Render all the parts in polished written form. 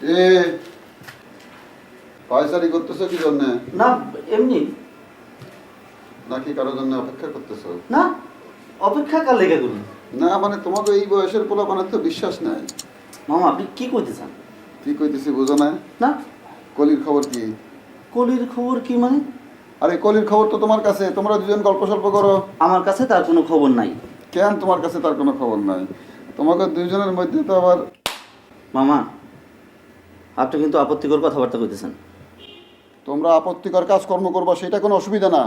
রে পয়সারি করতেছো কি জন্য? না এমনি। নাকি কারোর জন্য অপেক্ষা করতেছো? না, অপেক্ষা কার লেগে করুন? না মানে তোমাকে এই বয়সের পোলাপানের তো বিশ্বাস নাই। মামা আপনি কি কইতে চান? কি কইতেছি বুঝো না? না, কলির খবর কি? কলির খবর কি মানে? আরে কলির খবর তো তোমার কাছে, তোমরা দুজন গল্প সল্প করো। আমার কাছে তার কোনো খবর নাই। কেন তোমার কাছে তার কোনো খবর নাই? তোমাকে দুইজনের মধ্যে তো আবার। মামা আপনি কিন্তু আপত্তিকর কথাবার্তা কইতেছেন। তোমরা আপত্তিকর কাজকর্ম করবা সেটা কোনো অসুবিধা না,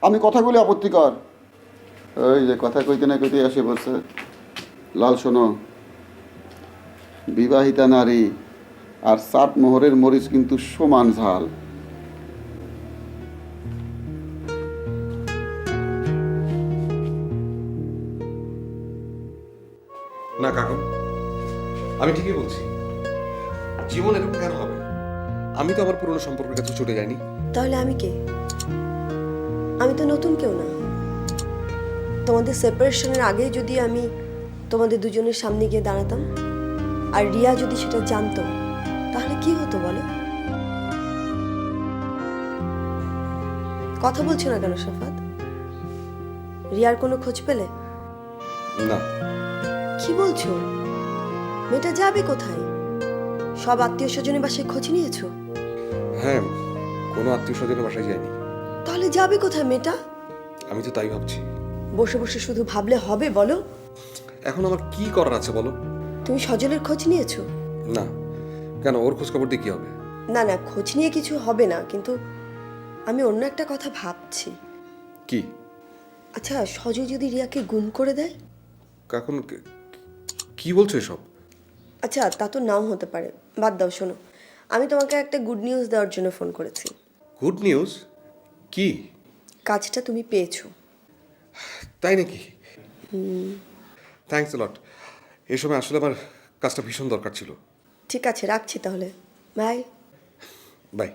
আমি কথাগুলি আপত্তিকর। ওই যে কথা কইতে না কইতে এসে বলছে। লাল শোনো, বিবাহিতা নারী আর সাত মোহরের মরিচ কিন্তু সমান ঝাল। না কাকু, আমি ঠিকই বলছি। জীবন এরকম কেন হবে? আমি তো আমার পুরনো সম্পর্কের কাছে ছুটে যাইনি। তাহলে আমি কে? আমি তো নতুন কেউ না। তোমাদের সেপারেশনের আগে যদি আমি তোমাদের দুজনের সামনে গিয়ে দাঁড়াতাম আর রিয়া যদি সেটা জানতো, তাহলে কি হতো বলো? কথা বলছো না কেন সাফাত? রিয়ার কোনো খোঁজ পেলে? না। কি বলছো? মেয়েটা যাবে কোথায়? সব আত্মীয় স্বজনের বাসায় খোঁজ নিয়েছো? হ্যাঁ, কোনো আত্মীয় স্বজনের বাসায় যাইনি। তাহলে যাবে কোথায় মেয়েটা? আমি তো তাই ভাবছি। বসে বসে শুধু ভাবলে হবে বলো? এখন আমার কি করার আছে বলো? তুমি সজলের খোঁজ নিয়েছো? না। কেন, ওর খোঁজ খবর দিয়ে কি হবে? না না, খোঁজ নিয়ে কিছু হবে না, কিন্তু আমি অন্য একটা কথা ভাবছি। কি? আচ্ছা, সজল যদি রিয়াকে গুম করে দেয়? কাকুন, কি বলছো এসব? আচ্ছা, তা তো নাও হতে পারে, বাদ দাও। শোনো, আমি তোমাকে একটা গুড নিউজ দেওয়ার জন্য ফোন করেছি। Good news? কি? কাজটা তুমি পেয়েছো। তাই নাকি? থ্যাঙ্কস এ লট। এই সময় আসলে আমার কাজটা ভীষণ দরকার ছিল। ঠিক আছে, রাখছি তাহলে। বাই। বাই।